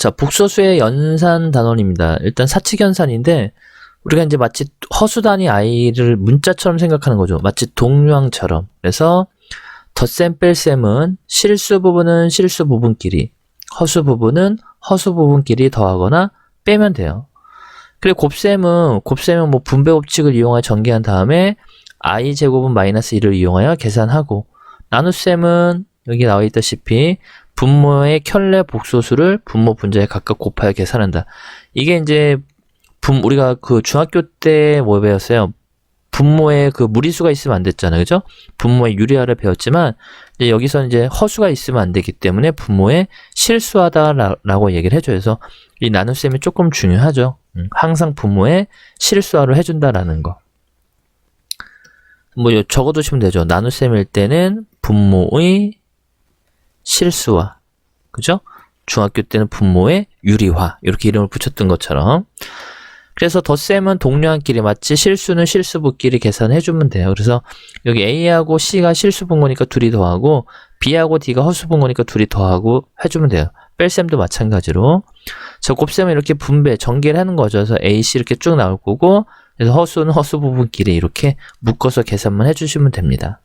자, 복소수의 연산 단원입니다. 일단 사칙 연산인데 우리가 이제 마치 허수 단위 i를 문자처럼 생각하는 거죠. 마치 동류항처럼. 그래서 덧셈 뺄셈은 실수 부분은 실수 부분끼리, 허수 부분은 허수 부분끼리 더하거나 빼면 돼요. 그리고 곱셈은 뭐 분배 법칙을 이용하여 전개한 다음에 i 제곱은 마이너스 1을 이용하여 계산하고, 나눗셈은 여기 나와 있다시피 분모의 켤레 복소수를 분모 분자에 각각 곱하여 계산한다. 이게 이제 우리가 그 중학교 때 뭐 배웠어요? 분모에 그 무리수가 있으면 안 됐잖아요. 그죠? 분모의 유리화를 배웠지만 이제 여기서는 이제 허수가 있으면 안 되기 때문에 분모에 실수하다라고 얘기를 해줘요. 그래서 이 나눗셈이 조금 중요하죠. 항상 분모에 실수화를 해준다라는 거. 뭐 적어두시면 되죠. 나눗셈일 때는 분모의 실수화, 그죠? 중학교 때는 분모의 유리화, 이렇게 이름을 붙였던 것처럼. 그래서 덧셈은 동류항끼리, 마치 실수는 실수부끼리 계산해주면 돼요. 그래서 여기 A하고 C가 실수분 거니까 둘이 더하고, B하고 D가 허수분 거니까 둘이 더하고 해주면 돼요. 뺄셈도 마찬가지로. 저 곱셈은 이렇게 분배, 전개를 하는 거죠. 그래서 A, C 이렇게 쭉 나올 거고, 그래서 허수는 허수 부분끼리 이렇게 묶어서 계산만 해주시면 됩니다.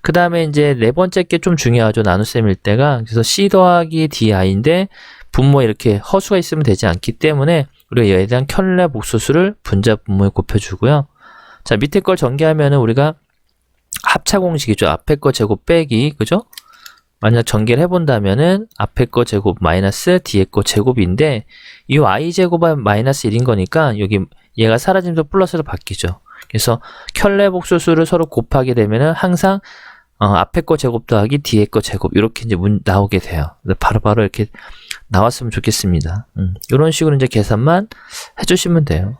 그 다음에 이제 네 번째 게 좀 중요하죠. 나눗셈일 때가. 그래서 C 더하기 DI인데 분모에 이렇게 허수가 있으면 되지 않기 때문에 우리가 얘에 대한 켤레 복소수를 분자 분모에 곱해주고요. 자, 밑에 걸 전개하면은 우리가 합차 공식이죠. 앞에 거 제곱 빼기, 그죠? 만약 전개를 해본다면은 앞에 거 제곱 마이너스 뒤에 거 제곱인데 이 i 제곱은 마이너스 1인 거니까 여기 얘가 사라지면서 플러스로 바뀌죠. 그래서 켤레 복소수를 서로 곱하게 되면은 항상 앞에 거 제곱 더하기 뒤에 거 제곱 이렇게 이제 나오게 돼요. 바로바로 이렇게 나왔으면 좋겠습니다. 이런 식으로 이제 계산만 해주시면 돼요.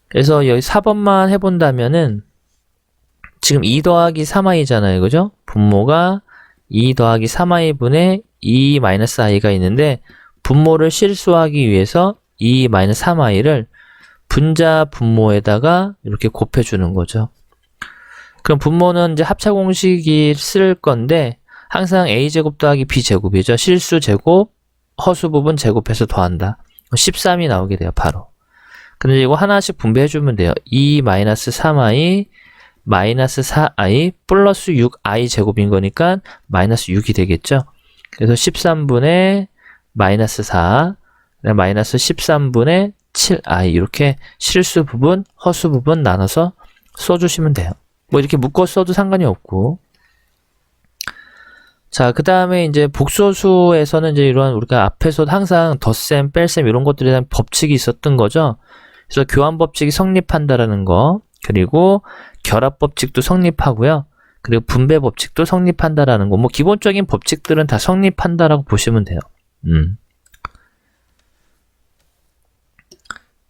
그래서 여기 4번만 해본다면은 지금 2 더하기 3i잖아요. 그죠? 분모가 2 더하기 3i분의 2 마이너스 i가 있는데 분모를 실수하기 위해서 2 마이너스 3i를 분자 분모에다가 이렇게 곱해주는 거죠. 그럼 분모는 이제 합차 공식이 쓸 건데 항상 a제곱 더하기 b제곱이죠. 실수 제곱, 허수 부분 제곱해서 더한다. 13이 나오게 돼요. 바로. 근데 이거 하나씩 분배해주면 돼요. 2 마이너스 3i 마이너스 4i 플러스 6i 제곱인 거니까 마이너스 6이 되겠죠. 그래서 13분의 마이너스 4 마이너스 13분의 7i 이렇게 실수 부분, 허수 부분 나눠서 써주시면 돼요. 뭐 이렇게 묶어 써도 상관이 없고. 자, 그 다음에 이제 복소수에서는 이제 이러한 우리가 앞에서 항상 덧셈, 뺄셈 이런 것들에 대한 법칙이 있었던 거죠. 그래서 교환 법칙이 성립한다라는 거, 그리고 결합 법칙도 성립하고요. 그리고 분배 법칙도 성립한다라는 거. 뭐 기본적인 법칙들은 다 성립한다라고 보시면 돼요.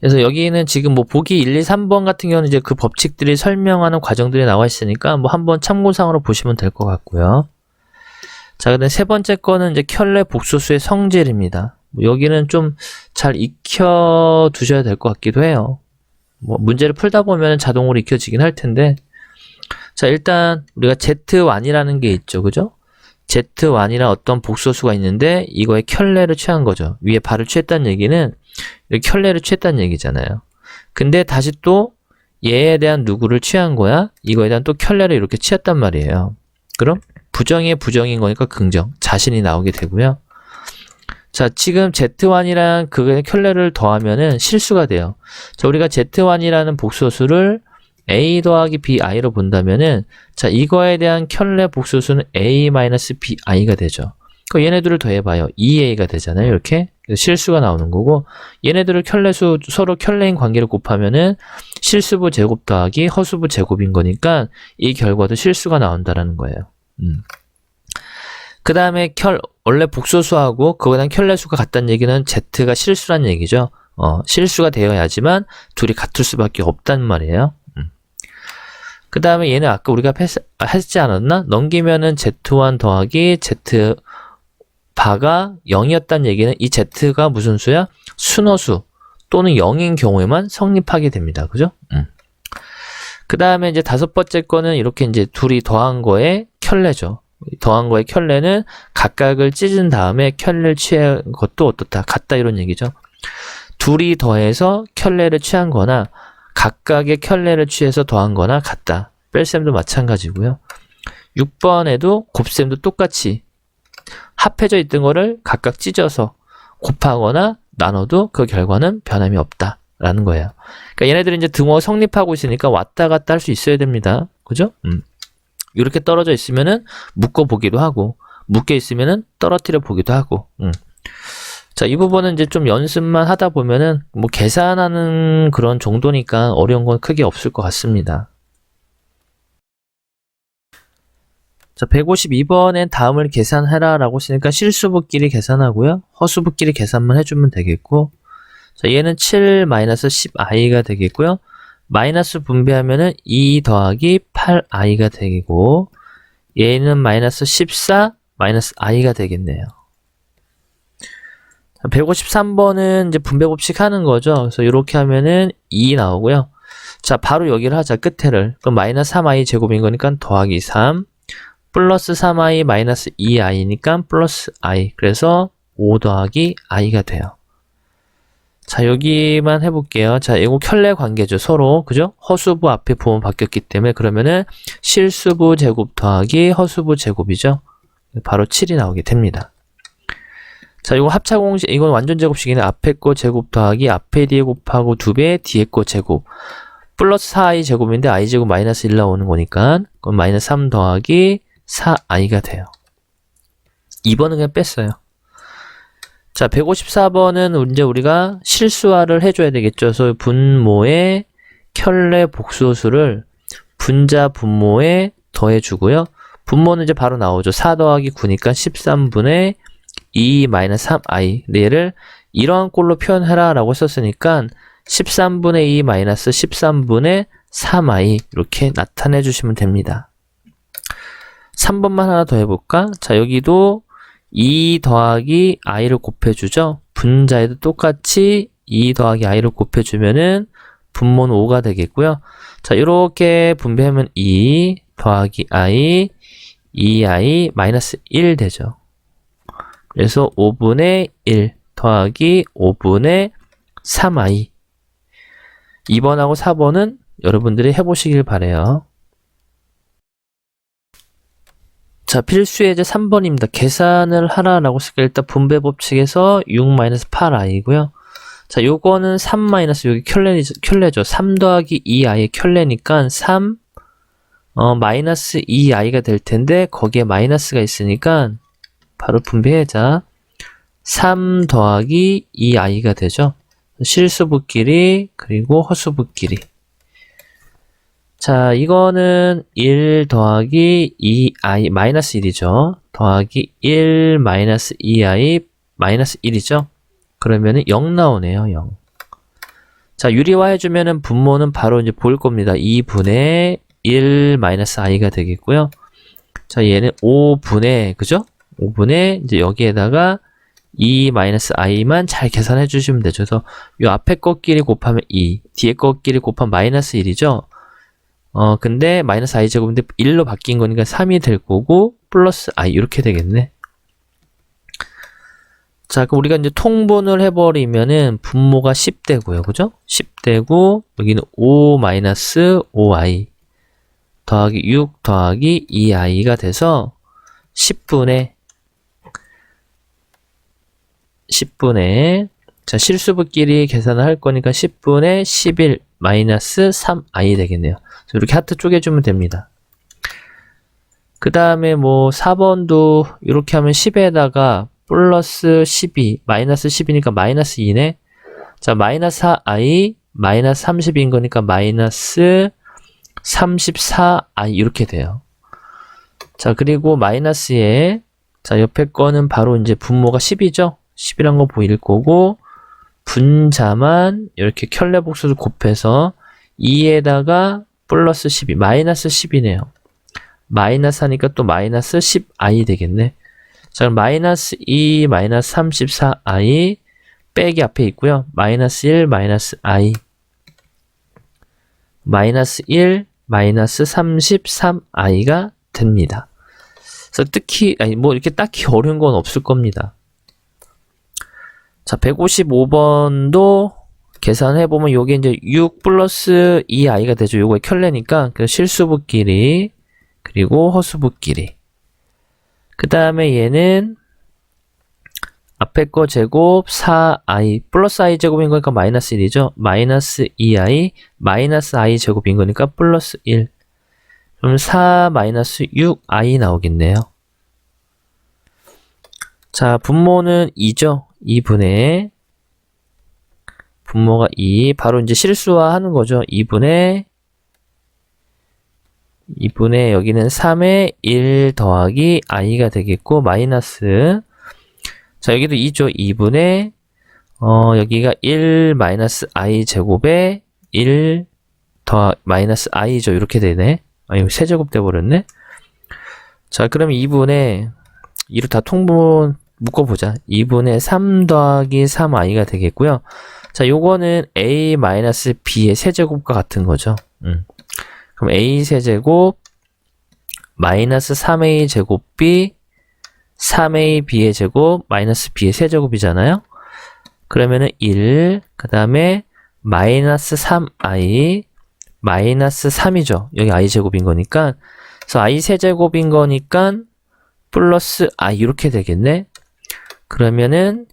그래서 여기는 지금 뭐 보기 1, 2, 3번 같은 경우는 이제 그 법칙들이 설명하는 과정들이 나와 있으니까 뭐 한번 참고상으로 보시면 될 것 같고요. 자, 근데 세 번째 거는 이제 켤레 복소수의 성질입니다. 뭐 여기는 좀 잘 익혀 두셔야 될 것 같기도 해요. 뭐 문제를 풀다 보면 자동으로 익혀지긴 할 텐데. 자, 일단 우리가 Z1이라는 게 있죠. 그죠? Z1이란 어떤 복소수가 있는데 이거의 켤레를 취한 거죠. 위에 발을 취했다는 얘기는 여기 켤레를 취했다는 얘기잖아요. 근데 다시 또 얘에 대한 누구를 취한 거야? 이거에 대한 또 켤레를 이렇게 취했단 말이에요. 그럼 부정의 부정인 거니까 긍정, 자신이 나오게 되고요. 자, 지금 Z1이랑 그 켤레를 더하면은 실수가 돼요. 자, 우리가 Z1이라는 복소수를 A 더하기 BI로 본다면은, 자, 이거에 대한 켤레 복소수는 A-BI가 되죠. 그럼 얘네들을 더해봐요. 2A가 되잖아요. 이렇게. 실수가 나오는 거고, 얘네들을 켤레수, 서로 켤레인 관계를 곱하면은 실수부 제곱 더하기 허수부 제곱인 거니까 이 결과도 실수가 나온다라는 거예요. 그 다음에 원래 복소수하고 그거에 대한 켤레수가 같다는 얘기는 Z가 실수란 얘기죠. 실수가 되어야지만 둘이 같을 수밖에 없단 말이에요. 그 다음에 얘는 아까 우리가 했지 않았나? 넘기면은 Z1 더하기 Z 바가 0이었다는 얘기는 이 Z가 무슨 수야? 순허수 또는 0인 경우에만 성립하게 됩니다. 그죠? 그 다음에 이제 다섯 번째 거는 이렇게 이제 둘이 더한 거에 켤레죠. 더한 거의 켤레는 각각을 찢은 다음에 켤레를 취한 것도 어떻다? 같다 이런 얘기죠. 둘이 더해서 켤레를 취한 거나 각각의 켤레를 취해서 더한 거나 같다. 뺄셈도 마찬가지고요. 6번에도 곱셈도 똑같이 합해져 있던 거를 각각 찢어서 곱하거나 나눠도 그 결과는 변함이 없다 라는 거예요. 그러니까 얘네들이 이제 등호가 성립하고 있으니까 왔다 갔다 할 수 있어야 됩니다. 그죠? 이렇게 떨어져 있으면은 묶어 보기도 하고 묶여 있으면은 떨어뜨려 보기도 하고. 자, 이 부분은 이제 좀 연습만 하다 보면은 뭐 계산하는 그런 정도니까 어려운 건 크게 없을 것 같습니다. 자, 152번엔 다음을 계산해라 라고 쓰니까 실수부끼리 계산하고요. 허수부끼리 계산만 해주면 되겠고, 자, 얘는 7-10i가 되겠고요. 마이너스 분배하면은 2 더하기 8i가 되고, 얘는 마이너스 14 마이너스 i가 되겠네요. 153번은 이제 분배법칙 하는 거죠. 그래서 이렇게 하면은 2 나오고요. 자, 바로 여기를 하자. 끝에를. 그럼 마이너스 3i 제곱인 거니까 더하기 3 플러스 3i 마이너스 2i니까 플러스 i. 그래서 5 더하기 i가 돼요. 자, 여기만 해볼게요. 자, 이거 켤레 관계죠. 서로. 그죠? 허수부 앞에 부호는 바뀌었기 때문에 그러면은 실수부 제곱 더하기 허수부 제곱이죠. 바로 7이 나오게 됩니다. 자, 이거 합차 공식, 이건 완전 제곱식이네. 앞에 거 제곱 더하기 앞에 뒤에 곱하고 2배 뒤에 거 제곱. 플러스 4i 제곱인데 i 제곱 마이너스 1 나오는 거니까 그럼 마이너스 3 더하기 4i가 돼요. 2번은 그냥 뺐어요. 자, 154번은 이제 우리가 실수화를 해줘야 되겠죠. 그래서 분모의 켤레 복소수를 분자 분모에 더해주고요. 분모는 이제 바로 나오죠. 4 더하기 9니까 13분의 2 마이너스 3i. 근데 얘를 이러한 꼴로 표현해라 라고 썼으니까 13분의 2 마이너스 13분의 3i 이렇게 나타내 주시면 됩니다. 3번만 하나 더 해볼까? 자, 여기도 2 더하기 i를 곱해주죠. 분자에도 똑같이 2 더하기 i를 곱해주면은 분모는 5가 되겠고요. 자, 이렇게 분배하면 2 더하기 i, 2i 마이너스 1 되죠. 그래서 5분의 1 더하기 5분의 3i. 2번하고 4번은 여러분들이 해보시길 바래요. 자, 필수 예제 3번입니다. 계산을 하라라고 쓰니까 일단 분배 법칙에서 6-8i고요. 자, 요거는 3 여기 켤레죠. 3 더하기 2i의 켤레니까 3 마이너스 2i가 될 텐데 거기에 마이너스가 있으니까 바로 분배하자. 3 더하기 2i가 되죠. 실수부끼리 그리고 허수부끼리. 자, 이거는 1 더하기 2i 마이너스 1이죠. 더하기 1 마이너스 2i 마이너스 1이죠. 그러면은 0 나오네요. 0. 자, 유리화 해주면은 분모는 바로 이제 보일 겁니다. 2분의 1 마이너스 i가 되겠고요. 자, 얘는 5분의, 그죠? 5분의 이제 여기에다가 2 마이너스 i만 잘 계산해 주시면 되죠. 그래서 요 앞에 것끼리 곱하면 2, 뒤에 것끼리 곱하면 마이너스 1이죠. 근데 마이너스 i 제곱인데 1로 바뀐 거니까 3이 될 거고 플러스 i 이렇게 되겠네. 자, 그럼 우리가 이제 통분을 해버리면은 분모가 10되고요. 그죠? 10되고 여기는 5 마이너스 5i 더하기 6 더하기 2i가 돼서 10분의 자, 실수부끼리 계산을 할 거니까 10분의 11 마이너스 3i 되겠네요. 이렇게 하트 쪼개주면 됩니다. 그 다음에 뭐 4번도 이렇게 하면 10에다가 플러스 12 마이너스 10이니까 마이너스 2네. 자, 마이너스 4i 마이너스 30인 거니까 마이너스 34i 이렇게 돼요. 자, 그리고 마이너스에 자, 옆에 거는 바로 이제 분모가 10이죠. 10이란 거 보일 거고 분자만 이렇게 켤레 복수를 곱해서 2에다가 플러스 12 마이너스 10이네요. 마이너스 하니까 또 마이너스 10i 되겠네. 자, 그럼 마이너스 2 마이너스 34i 빼기 앞에 있고요. 마이너스 1 마이너스 i 마이너스 1 마이너스 33i가 됩니다. 그래서 뭐 이렇게 딱히 어려운 건 없을 겁니다. 자, 155번도 계산해보면 요게 이제 6 플러스 2i가 되죠. 요거의 켤레니까 그 실수부끼리 그리고 허수부끼리. 그 다음에 얘는 앞에 거 제곱 4i 플러스 i 제곱인 거니까 마이너스 1이죠. 마이너스 2i 마이너스 i 제곱인 거니까 플러스 1. 그럼 4 마이너스 6i 나오겠네요. 자, 분모는 2죠. 2분의 분모가 2. 바로 이제 실수화하는 거죠. 2분의 여기는 3의 1 더하기 i가 되겠고 마이너스 자, 여기도 2죠. 2분의 여기가 1 마이너스 i 제곱에 1 더 마이너스 i죠. 이렇게 되네. 이거 세제곱 돼버렸네. 자, 그럼 2분의 2로 다 통분 묶어보자. 2분의 3 더하기 3i가 되겠고요. 자, 요거는 a 마이너스 b의 세제곱과 같은 거죠. 그럼 a 세제곱 마이너스 3a 제곱 b 3a b의 제곱 마이너스 b의 세제곱이잖아요. 그러면은 1, 그 다음에 마이너스 3i 마이너스 3이죠. 여기 i 제곱인 거니까. 그래서 i 세제곱인 거니까 플러스 i 이렇게 되겠네. 그러면은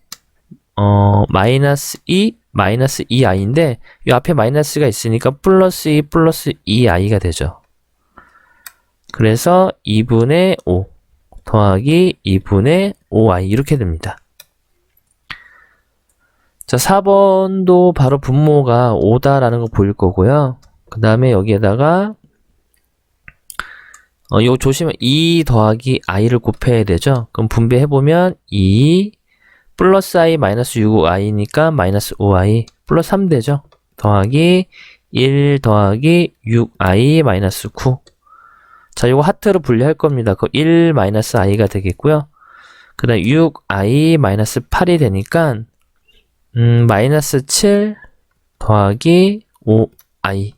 마이너스 2 마이너스 2i인데 이 앞에 마이너스가 있으니까 플러스 2 플러스 2i가 되죠. 그래서 2분의 5 더하기 2분의 5i 이렇게 됩니다. 자, 4번도 바로 분모가 5다라는 거 보일 거고요. 그 다음에 여기에다가 이거 조심해 2 더하기 i를 곱해야 되죠. 그럼 분배해보면 2 플러스 i 마이너스 6i니까 마이너스 5i 플러스 3 되죠. 더하기 1 더하기 6i 마이너스 9. 자, 이거 하트로 분리할 겁니다. 그 1 마이너스 i가 되겠고요. 그 다음 6i 마이너스 8이 되니까 마이너스 7 더하기 5i.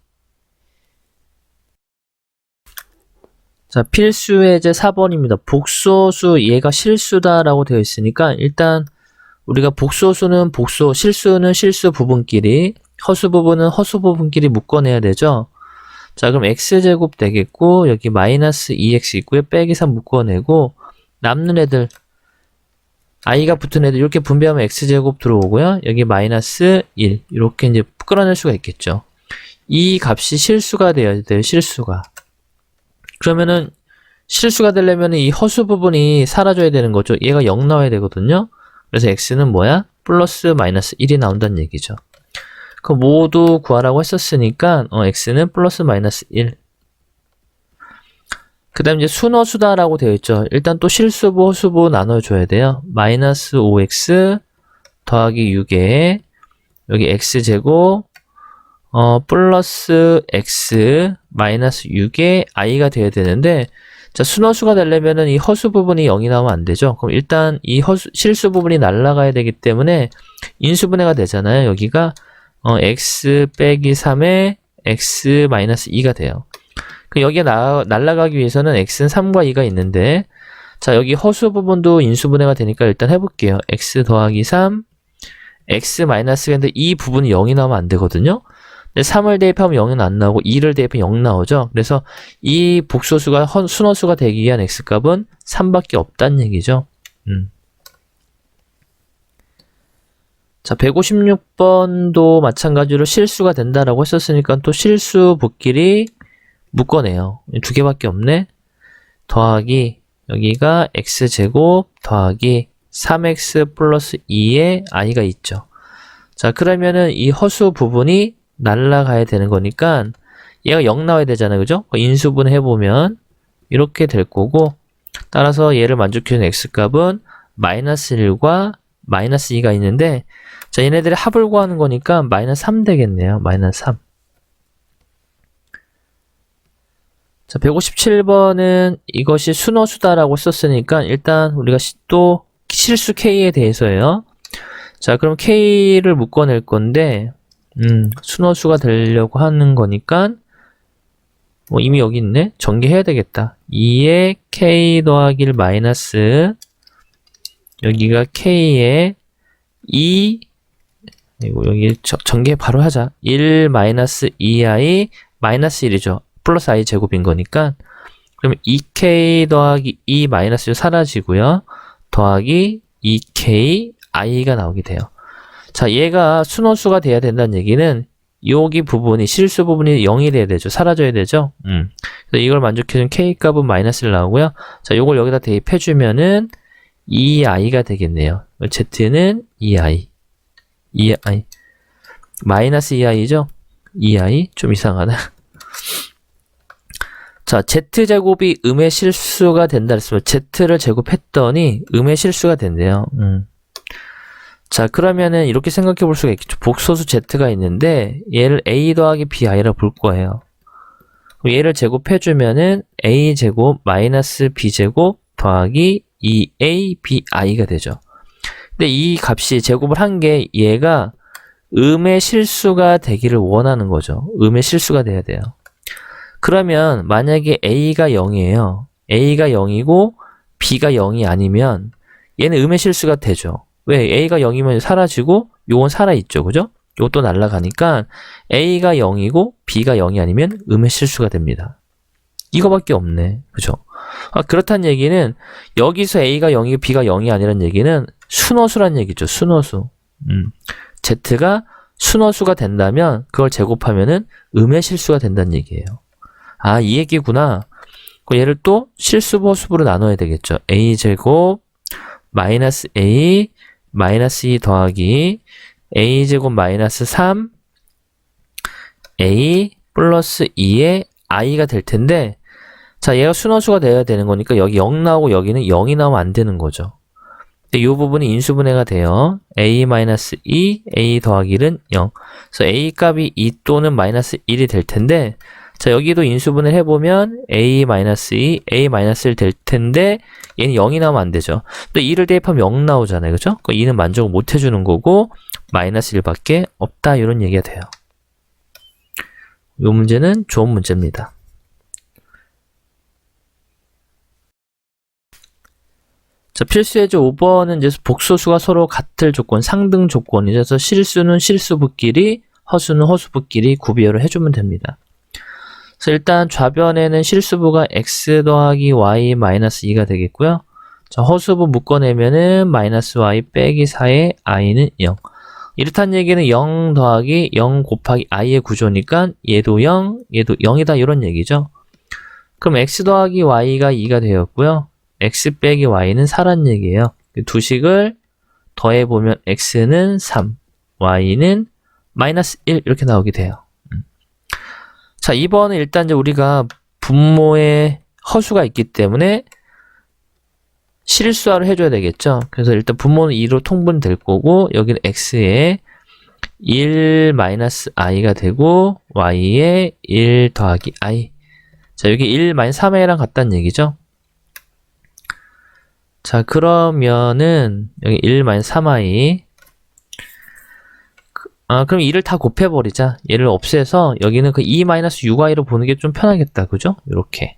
자, 필수예제 4번입니다. 복소수 얘가 실수다라고 되어 있으니까 일단 우리가 복소수는 복소, 실수는 실수 부분끼리, 허수 부분은 허수 부분끼리 묶어내야 되죠. 자, 그럼 x제곱 되겠고 여기 마이너스 2x 있고요. 빼기 3 묶어내고 남는 애들 i가 붙은 애들 이렇게 분배하면 x제곱 들어오고요. 여기 마이너스 1 이렇게 이제 끌어낼 수가 있겠죠. 이 값이 실수가 되어야 돼요. 실수가. 그러면은 실수가 되려면 이 허수 부분이 사라져야 되는 거죠. 얘가 0 나와야 되거든요. 그래서 x는 뭐야? 플러스 마이너스 1이 나온다는 얘기죠. 그 모두 구하라고 했었으니까 x는 플러스 마이너스 1. 그 다음 이제 순허수다라고 되어 있죠. 일단 또 실수부, 허수부 나눠줘야 돼요. 마이너스 5x 더하기 6에 여기 x제곱 플러스 x 마이너스 6에 i가 되어야 되는데 자, 순허수가 되려면은 이 허수 부분이 0이 나오면 안 되죠. 그럼 일단 이 실수 부분이 날아가야 되기 때문에 인수분해가 되잖아요. 여기가 x 빼기 3에 x 마이너스 2가 돼요. 그럼 여기에 날아가기 위해서는 x는 3과 2가 있는데 자, 여기 허수 부분도 인수분해가 되니까 일단 해볼게요. x 더하기 3 x 마이너스가 있는데 이 부분이 0이 나오면 안 되거든요. 근데 3을 대입하면 0은 안 나오고 2를 대입하면 0 나오죠. 그래서 이 복소수가 순허수가 되기 위한 x값은 3밖에 없다는 얘기죠. 자, 156번도 마찬가지로 실수가 된다라고 했었으니까 또 실수부끼리 묶어내요. 두 개밖에 없네. 더하기 여기가 x제곱 더하기 3x 플러스 2에 i가 있죠. 자, 그러면은 이 허수 부분이 날라가야 되는 거니까 얘가 0 나와야 되잖아요. 그죠? 인수분해 해보면 이렇게 될 거고 따라서 얘를 만족해주는 x값은 마이너스 1과 마이너스 2가 있는데 자, 얘네들의 합을 구하는 거니까 마이너스 3 되겠네요. 마이너스 3. 자, 157번은 이것이 순허수다라고 썼으니까 일단 우리가 또 실수 k에 대해서예요. 자, 그럼 k를 묶어낼 건데 순허수가 되려고 하는 거니까 이미 여기 있네. 전개해야 되겠다. 2의 k 더하기 1 마이너스 여기가 k에 2 여기 전개 바로 하자. 1 마이너스 2i 마이너스 1이죠. 플러스 i 제곱인 거니까 그러면 2k 더하기 2 마이너스 사라지고요. 더하기 2k i가 나오게 돼요. 자, 얘가 순호수가 돼야 된다는 얘기는 여기 부분이 실수 부분이 0이 돼야 되죠. 사라져야 되죠. 그래서 이걸 만족해주면 k 값은 마이너스 1 나오고요. 자, 요걸 여기다 대입해주면은 2i가 되겠네요. z는 2i 마이너스 2i죠. 2i 좀 이상하다. 자, z제곱이 음의 실수가 된다 했으면 z를 제곱했더니 음의 실수가 된대요. 자, 그러면은 이렇게 생각해 볼 수가 있겠죠. 복소수 z가 있는데 얘를 a 더하기 bi라고 볼 거예요. 얘를 제곱해주면은 a 제곱 마이너스 b 제곱 더하기 2a bi가 되죠. 근데 이 값이 제곱을 한 게 얘가 음의 실수가 되기를 원하는 거죠. 음의 실수가 돼야 돼요. 그러면 만약에 a가 0이에요. a가 0이고 b가 0이 아니면 얘는 음의 실수가 되죠. 왜? a가 0이면 사라지고 요건 살아있죠. 그죠? 요것도 날아가니까 a가 0이고 b가 0이 아니면 음의 실수가 됩니다. 이거밖에 없네. 그죠? 아, 그렇다는 얘기는 여기서 a가 0이고 b가 0이 아니라는 얘기는 순호수란 얘기죠. 순호수. z가 순호수가 된다면 그걸 제곱하면은 음의 실수가 된다는 얘기예요. 아, 이 얘기구나. 얘를 또 실수 허수부로 나눠야 되겠죠. a제곱 마이너스 a 마이너스 2 더하기 a제곱 마이너스 3 a 플러스 2의 i가 될 텐데 자, 얘가 순호수가 돼야 되는 거니까 여기 0 나오고 여기는 0이 나오면 안 되는 거죠. 이 부분이 인수분해가 돼요. a 마이너스 2 a 더하기 1은 0. 그래서 a 값이 2 또는 마이너스 1이 될 텐데 자, 여기도 인수분해를 해보면 a 마이너스 2 a 마이너스 1 될 텐데 얘는 0이 나오면 안 되죠. 또 2를 대입하면 0 나오잖아요. 그죠? 그 2는 만족을 못 해주는 거고 마이너스 1밖에 없다. 이런 얘기가 돼요. 이 문제는 좋은 문제입니다. 자, 필수예제 5번은 이제 복소수가 서로 같을 조건, 상등 조건이죠. 그래서 실수는 실수부끼리, 허수는 허수부끼리 구비를 해주면 됩니다. 그래서 일단 좌변에는 실수부가 x 더하기 y 마이너스 2가 되겠고요. 자, 허수부 묶어내면은 마이너스 y 빼기 4의 i는 0. 이렇다는 얘기는 0 더하기 0 곱하기 i의 구조니까 얘도 0, 얘도 0이다 이런 얘기죠. 그럼 x 더하기 y가 2가 되었고요. x 빼기 y는 4란 얘기예요. 두 식을 더해보면 x는 3, y는 마이너스 1 이렇게 나오게 돼요. 자, 2번은 일단 이제 우리가 분모에 허수가 있기 때문에 실수화를 해줘야 되겠죠. 그래서 일단 분모는 2로 통분될 거고 여기는 x에 1 마이너스 i가 되고 y에 1 더하기 i. 자, 여기 1 마이너스 3i랑 같다는 얘기죠. 자, 그러면은 여기 1 마이너스 3i 그럼 2를 다 곱해버리자. 얘를 없애서 여기는 그 2 마이너스 6i로 보는 게 좀 편하겠다. 그죠? 이렇게.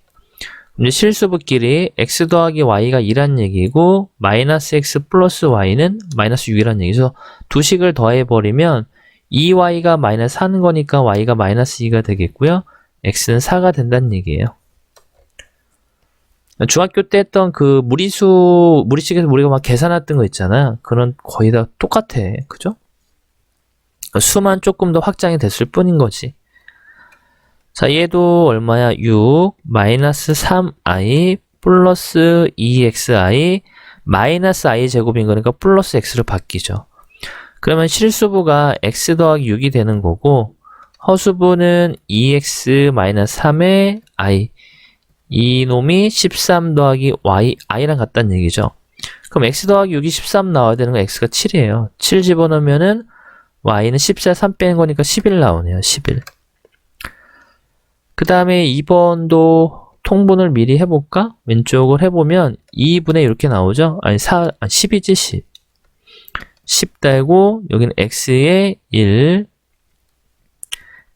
이제 실수부끼리 x 더하기 y가 2란 얘기고 마이너스 x 플러스 y는 마이너스 6이란 얘기죠. 두 식을 더해버리면 2y가 마이너스 4는 거니까 y가 마이너스 2가 되겠고요. x는 4가 된다는 얘기예요. 중학교 때 했던 그 무리식에서 우리가 막 계산했던 거 있잖아요. 그런 거의 다 똑같아. 그죠? 수만 조금 더 확장이 됐을 뿐인 거지. 자, 얘도 얼마야? 6 마이너스 3i 플러스 2xi 마이너스 i 제곱인 거니까 플러스 x로 바뀌죠. 그러면 실수부가 x 더하기 6이 되는 거고 허수부는 2x 마이너스 3의 i 이 놈이 13 더하기 y, i랑 같다는 얘기죠. 그럼 x 더하기 6이 13 나와야 되는 건 x가 7이에요. 7 집어넣으면은 y는 14, 3 빼는 거니까 11 나오네요. 11. 그 다음에 2번도 통분을 미리 해볼까? 왼쪽을 해보면 2분의 이렇게 나오죠? 아니 10이지 10. 10 달고 여기는 x에 1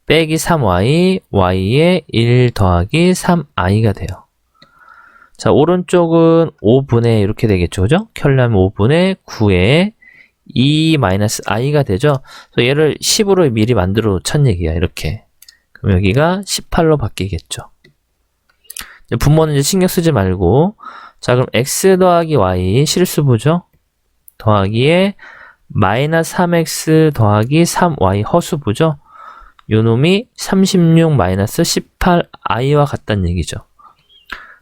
빼기 3y, y에 1 더하기 3i가 돼요. 자, 오른쪽은 5분의 이렇게 되겠죠. 그죠? 켤려면 5분의 9에 2-i가 되죠. 그래서 얘를 10으로 미리 만들어 놓자는 얘기야. 이렇게. 그럼 여기가 18로 바뀌겠죠. 분모는 이제 신경 쓰지 말고, 자, 그럼 x 더하기 y 실수부죠? 더하기에 마이너스 3x 더하기 3y 허수부죠? 요 놈이 36 마이너스 18i와 같다는 얘기죠.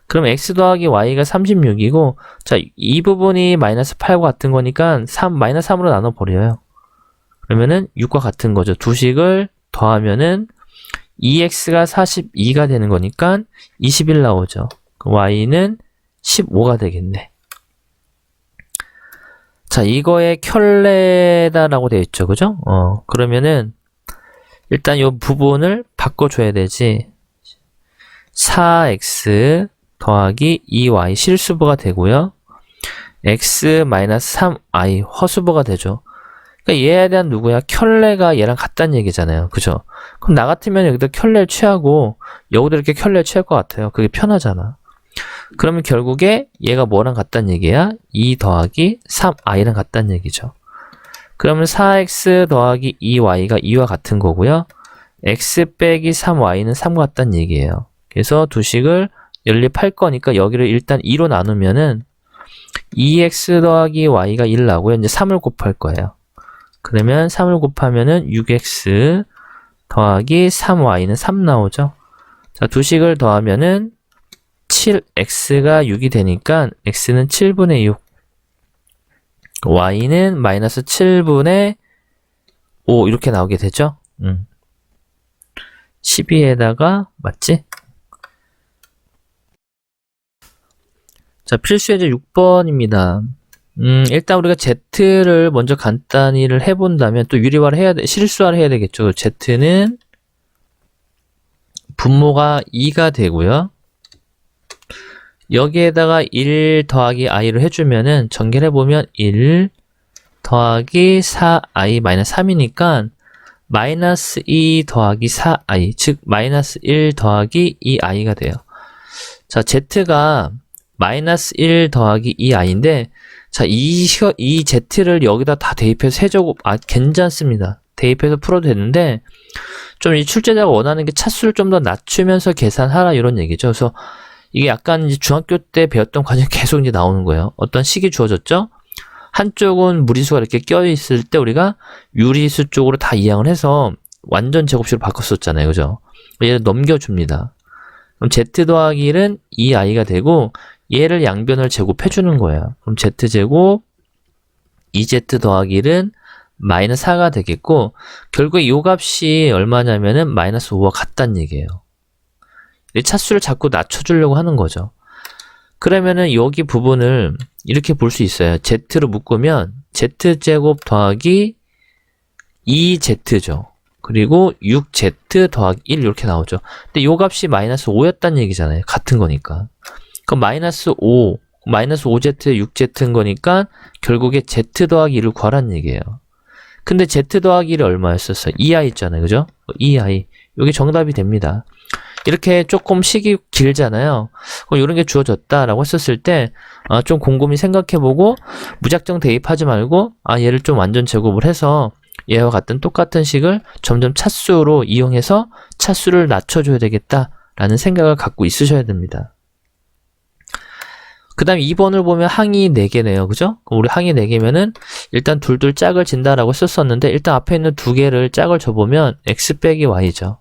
그럼 x 더하기 y가 36이고, 자, 이 부분이 마이너스 8과 같은 거니까 마이너스 3으로 나눠버려요. 그러면은 6과 같은 거죠. 두 식을 더하면은 2x가 42가 되는 거니까 21 나오죠. y는 15가 되겠네. 자, 이거의 켤레다라고 되어 있죠. 그죠? 그러면은 일단 이 부분을 바꿔줘야 되지. 4x 더하기 2y 실수부가 되고요. x-3i 허수부가 되죠. 그러니까 얘에 대한 누구야? 켤레가 얘랑 같다는 얘기잖아요. 그죠? 그럼 나 같으면 여기다 켤레를 취하고 여기도 이렇게 켤레를 취할 것 같아요. 그게 편하잖아. 그러면 결국에 얘가 뭐랑 같다는 얘기야? 2 더하기 3i랑 같다는 얘기죠. 그러면 4x 더하기 2y가 2와 같은 거고요. x 빼기 3y는 3과 같다는 얘기예요. 그래서 두 식을 연립할 거니까 여기를 일단 2로 나누면은 2x 더하기 y가 1 나고요. 이제 3을 곱할 거예요. 그러면 3을 곱하면은 6x 더하기 3y는 3 나오죠. 자, 두 식을 더하면은 7x가 6이 되니까 x는 7분의 6, y는 마이너스 7분의 5 이렇게 나오게 되죠. 12에다가 맞지? 자, 필수예제 6번입니다. 일단 우리가 z를 먼저 간단히를 해본다면 또 유리화를 해야 돼, 실수화를 해야 되겠죠. z는 분모가 2가 되고요. 여기에다가 1 더하기 i를 해주면은 전개해보면 1 더하기 4i 마이너스 3이니까 마이너스 2 더하기 4i, 즉 마이너스 1 더하기 2i가 돼요. 자, z가 마이너스 1 더하기 2i인데, 자, 이 z를 여기다 다 대입해서 세제곱, 괜찮습니다. 대입해서 풀어도 되는데, 좀 이 출제자가 원하는 게 차수를 좀 더 낮추면서 계산하라, 이런 얘기죠. 그래서 이게 약간 이제 중학교 때 배웠던 과정이 계속 이제 나오는 거예요. 어떤 식이 주어졌죠? 한쪽은 무리수가 이렇게 껴있을 때 우리가 유리수 쪽으로 다 이항을 해서 완전 제곱식으로 바꿨었잖아요. 그죠? 얘를 넘겨줍니다. 그럼 z 더하기 1은 2i가 되고, 얘를 양변을 제곱해주는 거예요. 그럼 z제곱 2z 더하기 1은 마이너스 4가 되겠고, 결국에 이 값이 얼마냐면은 마이너스 5와 같다는 얘기예요. 이 차수를 자꾸 낮춰주려고 하는 거죠. 그러면은 여기 부분을 이렇게 볼 수 있어요. z로 묶으면 z제곱 더하기 2z죠. 그리고 6z 더하기 1 이렇게 나오죠. 근데 이 값이 마이너스 5였다는 얘기잖아요. 같은 거니까. 그럼 마이너스 5, 마이너스 5z, 6z인 거니까 결국에 z 더하기 1을 구하라는 얘기예요. 근데 z 더하기 1이 얼마였었어요? 2i 있잖아요. 그죠? 2i. 이게 정답이 됩니다. 이렇게 조금 식이 길잖아요. 그럼 이런 게 주어졌다라고 했었을 때, 좀 곰곰이 생각해보고, 무작정 대입하지 말고, 얘를 좀 완전 제곱을 해서, 얘와 같은 똑같은 식을 점점 차수로 이용해서 차수를 낮춰줘야 되겠다라는 생각을 갖고 있으셔야 됩니다. 그 다음에 2번을 보면 항이 4개네요. 그죠? 그럼 우리 항이 4개면은 일단 둘둘 짝을 진다라고 썼었는데, 일단 앞에 있는 두 개를 짝을 줘보면 x 빼기 y죠.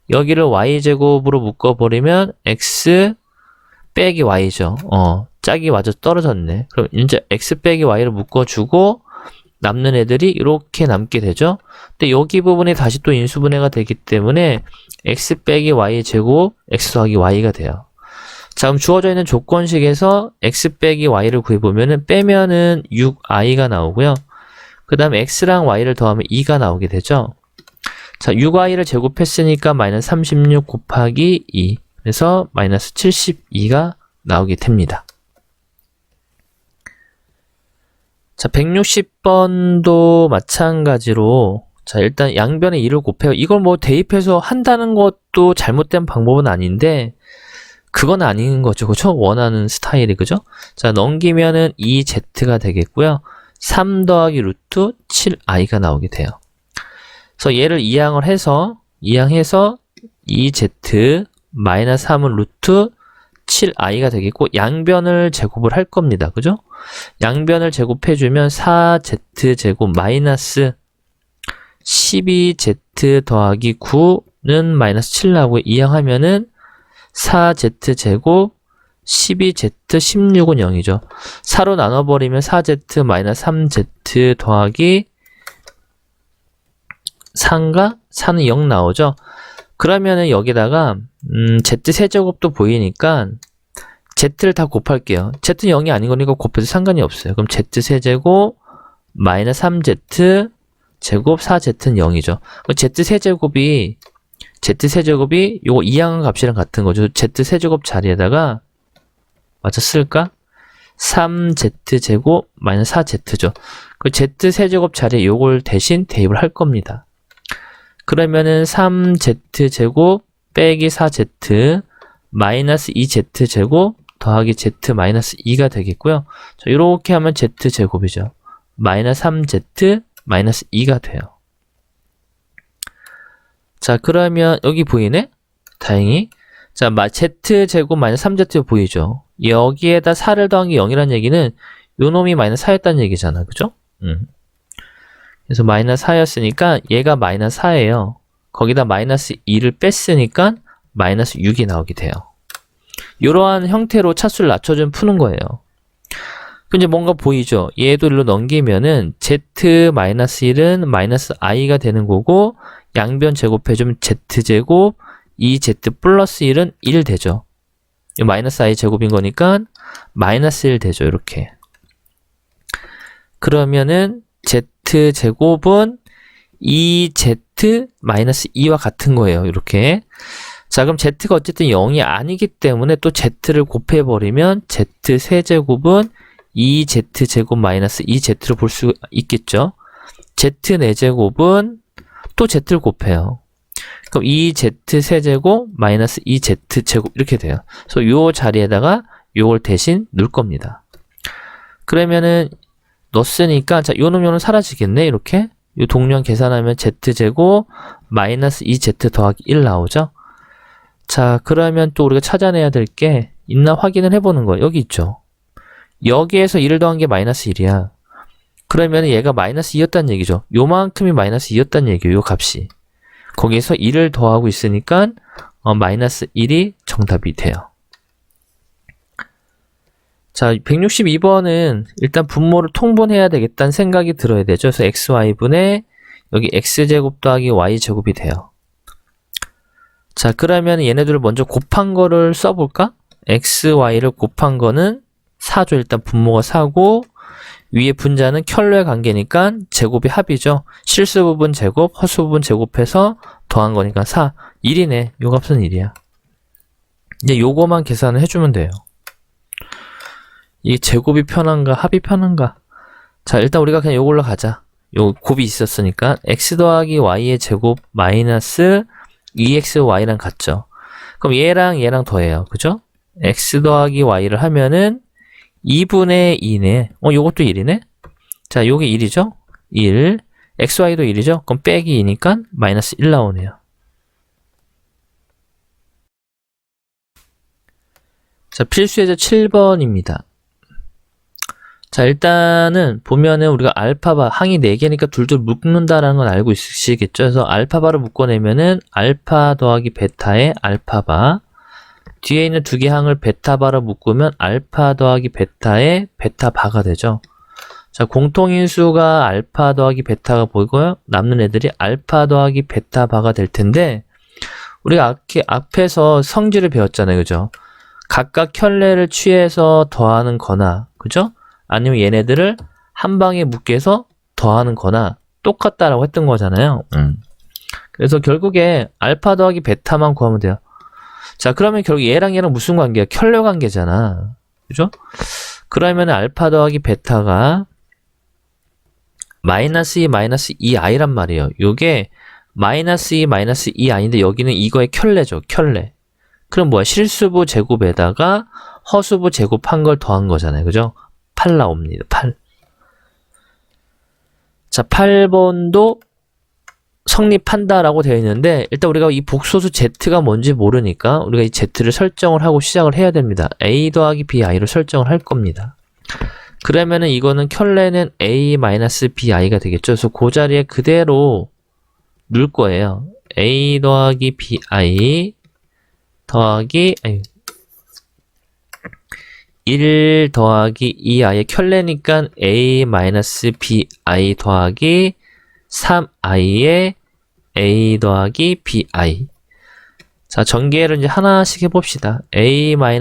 여기를 y제곱으로 묶어버리면 x 빼기 y죠. 짝이 맞아 떨어졌네. 그럼 이제 x 빼기 y를 묶어주고 남는 애들이 이렇게 남게 되죠. 근데 여기 부분이 다시 또 인수분해가 되기 때문에 x 빼기 y제곱 x 더하기 y가 돼요. 자, 그럼 주어져 있는 조건식에서 x 빼기 y를 구해보면은 빼면은 6i가 나오고요. 그 다음에 x랑 y를 더하면 2가 나오게 되죠. 자, 6i를 제곱했으니까 마이너스 36 곱하기 2. 그래서 마이너스 72가 나오게 됩니다. 자, 160번도 마찬가지로, 자, 일단 양변에 2를 곱해요. 이걸 뭐 대입해서 한다는 것도 잘못된 방법은 아닌데, 그건 아닌 거죠. 그죠? 원하는 스타일이, 그죠? 자, 넘기면은 2z가 되겠고요. 3 더하기 루트 7i가 나오게 돼요. 그래서 얘를 이항해서 2z 마이너스 3은 루트 7i가 되겠고, 양변을 제곱을 할 겁니다. 그죠? 양변을 제곱해주면 4z제곱 마이너스 12z 더하기 9는 마이너스 7 나오고, 이항하면은 4z제곱 12z 16은 0이죠. 4로 나눠버리면 4z 마이너스 3z 더하기 4인가? 4는 0 나오죠. 그러면은 여기다가 z세제곱도 보이니까 z를 다 곱할게요. z는 0이 아닌 거니까 곱해도 상관이 없어요. 그럼 z세제곱 마이너스 3z 제곱 4z는 0이죠. z세제곱이 요거 이항한 값이랑 같은 거죠. z세제곱 자리에다가 맞아 쓸까? 3z제곱 마이너스 4z죠. 그 z세제곱 자리에 요걸 대신 대입을 할 겁니다. 그러면은 3z제곱 빼기 4z 마이너스 2z제곱 더하기 z 마이너스 2가 되겠고요. 자, 이렇게 하면 z제곱이죠. 마이너스 3z 마이너스 2가 돼요. 자, 그러면 여기 보이네? 다행히. 자, z제곱 마이너스 3z 보이죠? 여기에다 4를 더한 게 0이라는 얘기는 요 놈이 마이너스 4였다는 얘기잖아. 그죠? 그래서 마이너스 4였으니까 얘가 마이너스 4예요. 거기다 마이너스 2를 뺐으니까 마이너스 6이 나오게 돼요. 이러한 형태로 차수를 낮춰준 푸는 거예요. 근데 뭔가 보이죠? 얘도 일로 넘기면은 z-1은 마이너스 i가 되는 거고, 양변 제곱해주면 z제곱 2z 플러스 1은 1 되죠. 이 마이너스 i 제곱인 거니까 마이너스 1 되죠. 이렇게. 그러면은 z제곱은 2z 마이너스 2와 같은 거예요. 이렇게. 자, 그럼 z가 어쨌든 0이 아니기 때문에 또 z를 곱해버리면 z세제곱은 2z제곱 마이너스 2z를 볼 수 있겠죠. z4제곱은 또 z를 곱해요. 그럼 2z세제곱 마이너스 2z제곱 이렇게 돼요. 그래서 요 자리에다가 요걸 대신 넣을 겁니다. 그러면은 넣었으니까 자, 요 놈 사라지겠네. 이렇게 요 동량 계산하면 z제곱 마이너스 2z 더하기 1 나오죠. 자, 그러면 또 우리가 찾아내야 될 게 있나 확인을 해보는 거예요. 여기 있죠. 여기에서 1을 더한 게 마이너스 1이야. 그러면 얘가 마이너스 2였다는 얘기죠. 요만큼이 마이너스 2였다는 얘기예요. 요 값이. 거기에서 1을 더하고 있으니까 마이너스 1이 정답이 돼요. 자, 162번은 일단 분모를 통분해야 되겠다는 생각이 들어야 되죠. 그래서 xy분의 여기 x제곱 더하기 y제곱이 돼요. 자, 그러면 얘네들을 먼저 곱한 거를 써볼까? x, y를 곱한 거는 4죠. 일단 분모가 4고, 위에 분자는 켤레 관계니까 제곱이 합이죠. 실수 부분 제곱, 허수 부분 제곱해서 더한 거니까 4. 1이네. 요 값은 1이야. 이제 요거만 계산을 해주면 돼요. 이게 제곱이 편한가, 합이 편한가? 자, 일단 우리가 그냥 요걸로 가자. 요 곱이 있었으니까 x 더하기 y의 제곱 마이너스 2xy랑 같죠. 그럼 얘랑 더해요. 그죠? x 더하기 y를 하면은 2분의 2네. 요것도 1이네? 자, 요게 1이죠? 1. xy도 1이죠? 그럼 빼기 2니까 마이너스 1 나오네요. 자, 필수예제 7번입니다. 자, 일단은 보면은 우리가 알파바, 항이 4개니까 둘둘 묶는다라는 건 알고 있으시겠죠? 그래서 알파바를 묶어내면은 알파 더하기 베타의 알파바, 뒤에 있는 두 개 항을 베타바로 묶으면 알파 더하기 베타의 베타바가 되죠. 자, 공통인수가 알파 더하기 베타가 보이고요. 남는 애들이 알파 더하기 베타바가 될 텐데, 우리가 앞에서 성질을 배웠잖아요. 그죠? 각각 켤레를 취해서 더하는 거나, 그죠? 아니면 얘네들을 한 방에 묶여서 더하는 거나 똑같다라고 했던 거잖아요. 그래서 결국에 알파 더하기 베타만 구하면 돼요. 자, 그러면 결국 얘랑 무슨 관계야? 켤레 관계잖아. 그죠? 그러면 알파 더하기 베타가 마이너스 2 마이너스 2i란 말이에요. 요게 마이너스 2 마이너스 2i인데 여기는 이거의 켤레죠. 켤레. 그럼 뭐야? 실수부 제곱에다가 허수부 제곱한 걸 더한 거잖아요. 그죠? 8 나옵니다. 8. 자, 8번도 성립한다라고 되어 있는데 일단 우리가 이 복소수 z가 뭔지 모르니까 우리가 이 z를 설정을 하고 시작을 해야 됩니다. a 더하기 bi로 설정을 할 겁니다. 그러면은 이거는 켤레는 a-bi가 되겠죠. 그래서 그 자리에 그대로 넣을 거예요. a 더하기 bi 더하기 1 더하기 2i의 켤레니까 a-bi 더하기 3i의 a 더하기 bi. 자, 전개를 이제 하나씩 해봅시다. a-bi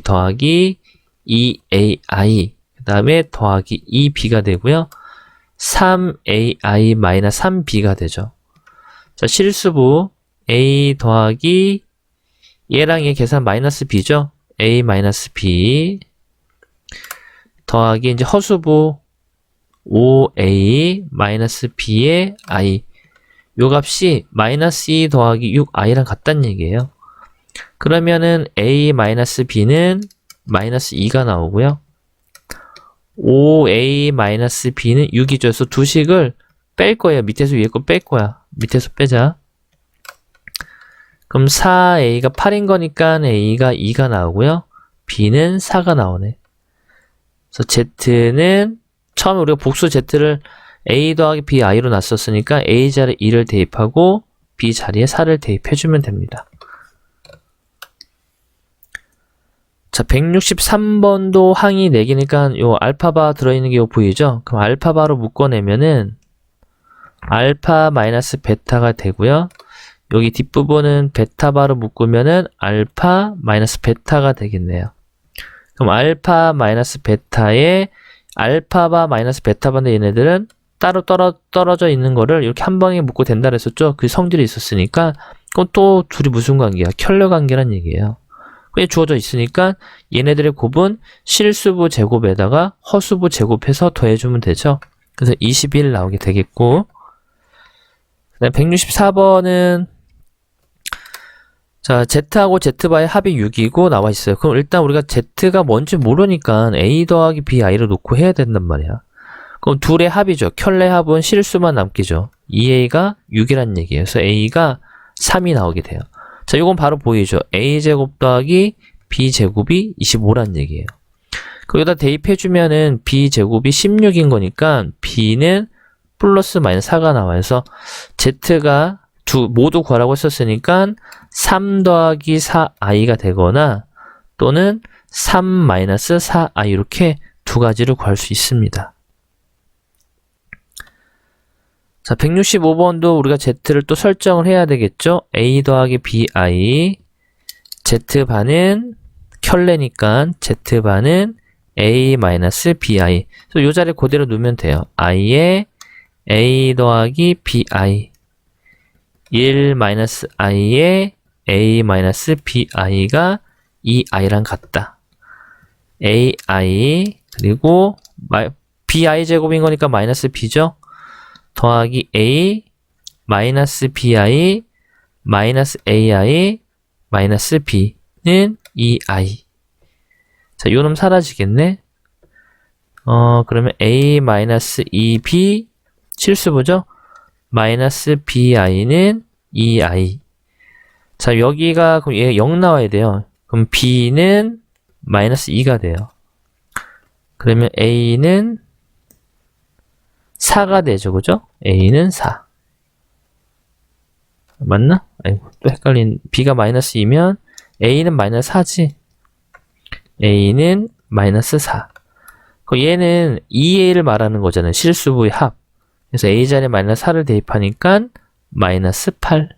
더하기 2ai 그 다음에 더하기 2b가 되고요. 3ai-3b가 되죠. 자, 실수부 a 더하기 얘랑 얘 계산 마이너스 b죠. a-b 더하기 이제 허수부 5a-b의 i 요 값이 마이너스 2 더하기 6i랑 같다는 얘기예요. 그러면은 a-b는 마이너스 2가 나오고요. 5a-b는 6이죠. 그래서 두 식을 뺄 거예요. 밑에서 위에 거 뺄 거야. 밑에서 빼자. 그럼 4a가 8인 거니까 a가 2가 나오고요. b는 4가 나오네. 그래서 z는 처음에 우리가 복수 z를 a 더하기 bi로 놨었으니까 a 자리에 2를 대입하고 b 자리에 4를 대입해주면 됩니다. 자, 163번도 항이 4개니까 요 알파바 들어있는 게 요 보이죠? 그럼 알파바로 묶어내면은 알파 마이너스 베타가 되고요. 여기 뒷부분은 베타바로 묶으면은 알파 마이너스 베타가 되겠네요. 그럼 알파 마이너스 베타에 알파바 마이너스 베타바인데 얘네들은 따로 떨어져 있는 거를 이렇게 한 방에 묶고 된다 그랬었죠? 그 성질이 있었으니까 그건 또 둘이 무슨 관계야? 켤레 관계란 얘기예요. 그게 주어져 있으니까 얘네들의 곱은 실수부 제곱에다가 허수부 제곱해서 더해주면 되죠. 그래서 21 나오게 되겠고, 그다음 164번은 자, z하고 z바의 합이 6이고 나와 있어요. 그럼 일단 우리가 z가 뭔지 모르니까 a 더하기 bi로 놓고 해야 된단 말이야. 그럼 둘의 합이죠. 켤레 합은 실수만 남기죠. 2a가 6이란 얘기예요. 그래서 a가 3이 나오게 돼요. 자, 이건 바로 보이죠. a제곱 더하기 b제곱이 25란 얘기예요. 거기다 대입해주면은 b제곱이 16인 거니까 b는 플러스 마이너스 4가 나와요. 그래서 z가 모두 구하라고 했었으니까 3 더하기 4i가 되거나 또는 3 마이너스 4i 이렇게 두 가지를 구할 수 있습니다. 자, 165번도 우리가 z를 또 설정을 해야 되겠죠? a 더하기 bi z반은 켤레니까 z반은 a 마이너스 bi. 그래서 이 자리에 그대로 놓으면 돼요. i에 a 더하기 bi 1 마이너스 i에 a 마이너스 bi가 2i랑 같다. ai 그리고 bi 제곱인 거니까 마이너스 b죠? 더하기 a 마이너스 bi 마이너스 ai 마이너스 b는 2i. 자, 요 놈 사라지겠네. 그러면 a 마이너스 2b 실수부죠? 마이너스 bi는 2i. 자, 여기가 그럼 얘 0 나와야 돼요. 그럼 b는 마이너스 2가 돼요. 그러면 a는 4가 되죠. 그죠? a는 4. 맞나? 아이고, 또 헷갈린. b가 마이너스 2면 a는 마이너스 4지. a는 마이너스 4. 그럼 얘는 2a를 말하는 거잖아요. 실수부의 합. 그래서 a 자리에 마이너스 4를 대입하니까 마이너스 8.